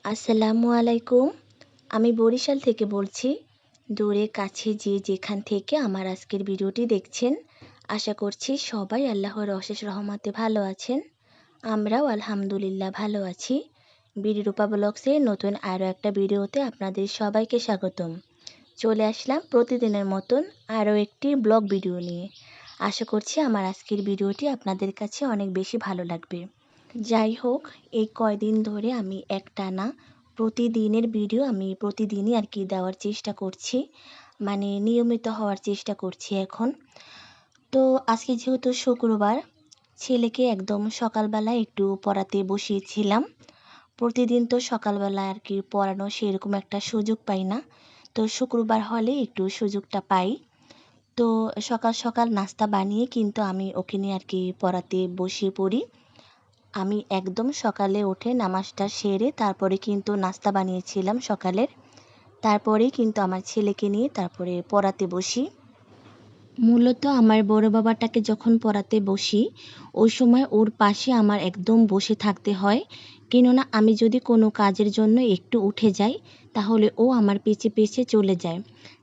আসসালামু আলাইকুম। আমি বরিশাল থেকে বলছি। দূরে কাছে যে যেখান থেকে আমার আজকের ভিডিওটি দেখছেন, আশা করছি সবাই আল্লাহর অশেষ রহমতে ভালো আছেন। আমরাও আলহামদুলিল্লাহ ভালো আছি। বিডিরূপা ব্লগসের নতুন আরও একটা ভিডিওতে আপনাদের সবাইকে স্বাগতম। চলে আসলাম প্রতিদিনের মতন আরও একটি ব্লগ ভিডিও নিয়ে। আশা করছি আমার আজকের ভিডিওটি আপনাদের কাছে অনেক বেশি ভালো লাগবে। যাই হোক, এই কয়দিন ধরে আমি একটানা প্রতিদিনের ভিডিও আমি প্রতিদিনই দেওয়ার চেষ্টা করছি। মানে নিয়মিত হওয়ার চেষ্টা করছি এখন। তো আজকে যেহেতু শুক্রবার, ছেলেকে একদম সকালবেলা একটু পড়াতে বসিয়েছিলাম। প্রতিদিন তো সকালবেলা পড়ানো সেরকম একটা সুযোগ পাই না। তো শুক্রবার হলে একটু সুযোগটা পাই। তো সকাল সকাল নাস্তা বানিয়ে কিন্তু আমি ওকে নিয়ে পড়াতে বসিয়ে পড়ি। আমি একদম সকালে উঠে নামাজটা সেরে তারপরে কিন্তু নাস্তা বানিয়েছিলাম সকালের। তারপরেই কিন্তু আমার ছেলেকে নিয়ে তারপরে পড়াতে বসি। মূলত আমার বড় বাবাটাকে যখন পড়াতে বসি, ওই সময় ওর পাশে আমার একদম বসে থাকতে হয়। কেননা আমি যদি কোনো কাজের জন্য একটু উঠে যাই, তাহলে ও আমার পিছে পিছে চলে যায়।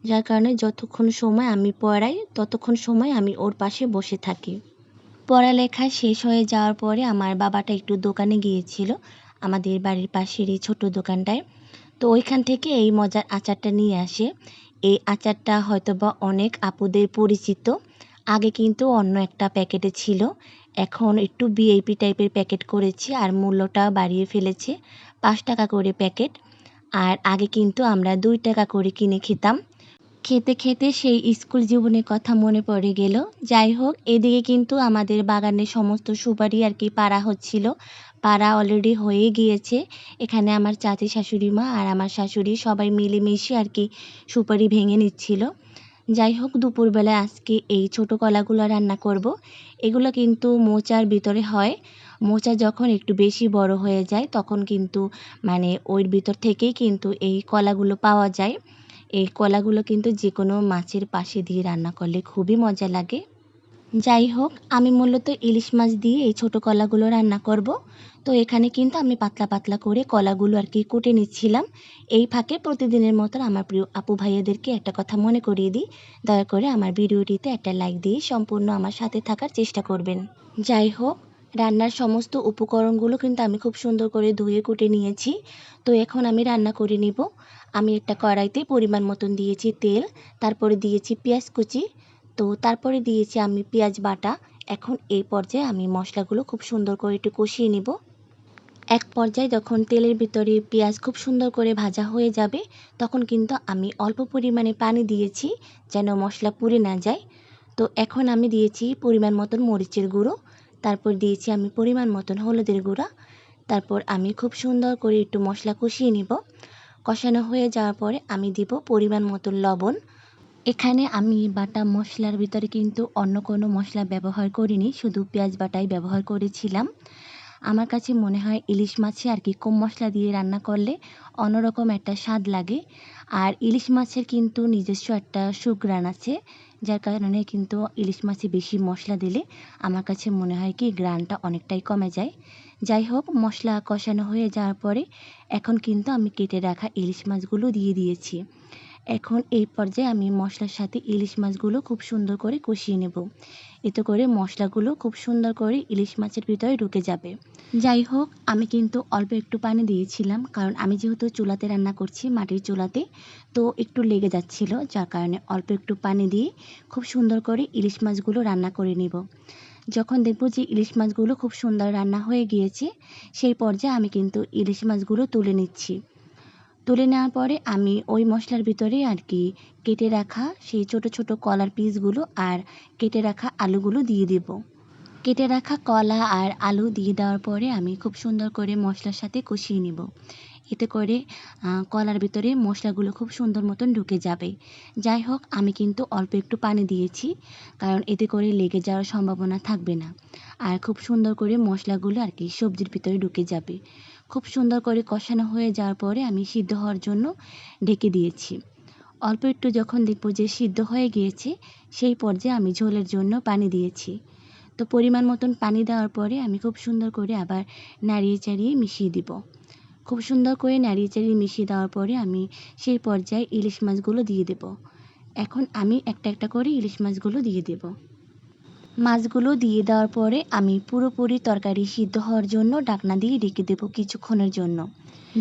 যার কারণে যতক্ষণ সময় আমি পড়াই, ততক্ষণ সময় আমি ওর পাশে বসে থাকি। পড়ালেখা শেষ হয়ে যাওয়ার পরে আমার বাবাটা একটু দোকানে গিয়েছিল, আমাদের বাড়ির পাশের এই ছোট দোকানটায়। তো ওইখান থেকে এই মজার আচারটা নিয়ে আসে। এই আচারটা হয়তোবা অনেক আপুদের পরিচিত। আগে কিন্তু অন্য একটা প্যাকেটে ছিল, এখন একটু ভিআইপি টাইপের প্যাকেট করেছে আর মূল্যটা বাড়িয়ে ফেলেছে। 5 টাকা করে প্যাকেট। আর আগে কিন্তু আমরা 2 টাকা করে কিনে খেতাম। খেতে খেতে সেই স্কুল জীবনের কথা মনে পড়ে গেল। যাই হোক, এদিকে কিন্তু আমাদের বাগানের সমস্ত সুপারি পাড়া হচ্ছিল। পাড়া অলরেডি হয়ে গিয়েছে। এখানে আমার চাচি শাশুড়ি মা আর আমার শাশুড়ি সবাই মিলেমিশে সুপারি ভেঙে নিচ্ছিল। যাই হোক, দুপুরবেলায় আজকে এই ছোট কলাগুলো রান্না করব। এগুলো কিন্তু মোচার ভিতরে হয়। মোচা যখন একটু বেশি বড় হয়ে যায় তখন কিন্তু ওর ভিতর থেকেই কিন্তু এই কলাগুলো পাওয়া যায়। এই কলাগুলো কিন্তু যে কোনো মাছের পাশে দিয়ে রান্না করলে খুবই মজা লাগে। যাই হোক, আমি মূলত ইলিশ মাছ দিয়ে এই ছোট কলাগুলো রান্না করব। তো এখানে কিন্তু আমি পাতলা পাতলা করে কলাগুলো কুটে নিচ্ছিলাম। এই ফাঁকে প্রতিদিনের মতন আমার প্রিয় আপু ভাইয়াদেরকে একটা কথা মনে করিয়ে দিই। দয়া করে আমার ভিডিওটিতে একটা লাইক দিয়ে সম্পূর্ণ আমার সাথে থাকার চেষ্টা করবেন। যাই হোক, রান্নার সমস্ত উপকরণগুলো কিন্তু আমি খুব সুন্দর করে ধুয়ে কুটে নিয়েছি। তো এখন আমি রান্না করে নিব। আমি একটা কড়াইতে পরিমাণ মতন দিয়েছি তেল, তারপরে দিয়েছি পেঁয়াজ কুচি, তো তারপরে দিয়েছি আমি পেঁয়াজ বাটা। এখন এই পর্যায়ে আমি মশলাগুলো খুব সুন্দর করে একটু কষিয়ে নিব। এক পর্যায়ে যখন তেলের ভিতরে পেঁয়াজ খুব সুন্দর করে ভাজা হয়ে যাবে, তখন কিন্তু আমি অল্প পরিমাণে পানি দিয়েছি যেন মশলা পুড়ে না যায়। তো এখন আমি দিয়েছি পরিমাণ মতন মরিচের গুঁড়ো, তারপর দিয়েছি আমি পরিমাণ মতন হলুদের গুঁড়া। তারপর আমি খুব সুন্দর করে একটু মশলা কষিয়ে নিব। কষানো হয়ে যাওয়ার পরে আমি দিব পরিমাণ মতন লবণ। এখানে আমি বাটা মশলার ভিতরে কিন্তু অন্য কোনো মশলা ব্যবহার করিনি, শুধু পেঁয়াজ বাটাই ব্যবহার করেছিলাম। আমার কাছে মনে হয় ইলিশ মাছে কম মশলা দিয়ে রান্না করলে অন্যরকম একটা স্বাদ লাগে। আর ইলিশ মাছের কিন্তু নিজস্ব একটা সুঘ্রাণ আছে, যার কারণে কিন্তু ইলিশ মাছে বেশি মশলা দিলে আমার কাছে মনে হয় ঘ্রাণটা অনেকটাই কমে যায়। যাই হোক, মশলা কষানো হয়ে যাওয়ার পরে এখন কিন্তু আমি কেটে রাখা ইলিশ মাছগুলো দিয়ে দিয়েছি। এখন এই পর্যায়ে আমি মশলার সাথে ইলিশ মাছগুলো খুব সুন্দর করে কষিয়ে নেব। এতে করে মশলাগুলো খুব সুন্দর করে ইলিশ মাছের ভিতরে ঢুকে যাবে। যাই হোক, আমি কিন্তু অল্প একটু পানি দিয়েছিলাম, কারণ আমি যেহেতু চুলাতে রান্না করছি, মাটির চুলাতে, তো একটু লেগে যাচ্ছিল, যার কারণে অল্প একটু পানি দিয়ে খুব সুন্দর করে ইলিশ মাছগুলো রান্না করে নেব। যখন দেখব যে ইলিশ মাছগুলো খুব সুন্দর রান্না হয়ে গিয়েছে, সেই পর্যায়ে আমি কিন্তু ইলিশ মাছগুলো তুলে নিচ্ছি। তুলে নেওয়ার পরে আমি ওই মশলার ভিতরে কেটে রাখা সেই ছোট ছোট কলার পিসগুলো আর কেটে রাখা আলুগুলো দিয়ে দেব। কেটে রাখা কলা আর আলু দিয়ে দেওয়ার পরে আমি খুব সুন্দর করে মশলার সাথে কষিয়ে নেব। এতে করে কলার ভিতরে মশলাগুলো খুব সুন্দর মতন ঢুকে যাবে। যাই হোক, আমি কিন্তু অল্প একটু পানি দিয়েছি, কারণ এতে করে লেগে যাওয়ার সম্ভাবনা থাকবে না। আর খুব সুন্দর করে মশলাগুলো সবজির ভিতরে ঢুকে যাবে। খুব সুন্দর করে কষানো হয়ে যাওয়ার পরে আমি সিদ্ধ হওয়ার জন্য ঢেকে দিয়েছি। অল্প একটু যখন দেখব যে সিদ্ধ হয়ে গিয়েছে, সেই পর্যায়ে আমি ঝোলের জন্য পানি দিয়েছি। তো পরিমাণ মতন পানি দেওয়ার পরে আমি খুব সুন্দর করে আবার নাড়িয়ে চাড়িয়ে মিশিয়ে দিব। খুব সুন্দর করে নাড়িয়ে চাড়িয়ে মিশিয়ে দেওয়ার পরে আমি সেই পর্যায়ে ইলিশ মাছগুলো দিয়ে দেব। এখন আমি একটা একটা করে ইলিশ মাছগুলো দিয়ে দেব। মাছগুলো দিয়ে দেওয়ার পরে আমি পুরোপুরি তরকারি সিদ্ধ হওয়ার জন্য ঢাকনা দিয়ে ঢেকে দেব কিছুক্ষণের জন্য।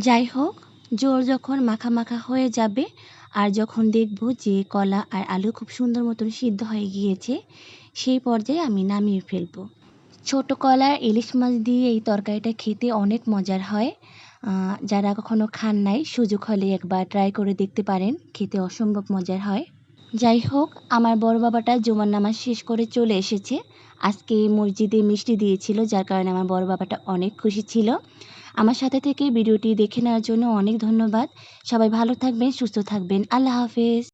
যাই হোক, ঝোল যখন মাখা মাখা হয়ে যাবে আর যখন দেখব যে কলা আর আলু খুব সুন্দর মতন সিদ্ধ হয়ে গিয়েছে, সেই পর্যায়ে আমি নামিয়ে ফেলব। ছোট কলা ইলিশ মাছ দিয়ে এই তরকারিটা খেতে অনেক মজার হয়। যারা কখনো খান নাই, সুযোগ হলে একবার ট্রাই করে দেখতে পারেন, খেতে অসম্ভব মজার হয়। যাই হোক, আমার বড় বাবাটা জুমার নামাজ শেষ করে চলে এসেছে। আজকে মসজিদে মিষ্টি দিয়েছিল, যার কারণে আমার বড় বাবাটা অনেক খুশি ছিল। আমার সাথে থেকে ভিডিওটি দেখে নেওয়ার জন্য অনেক ধন্যবাদ। সবাই ভালো থাকবেন, সুস্থ থাকবেন। আল্লাহ হাফেজ।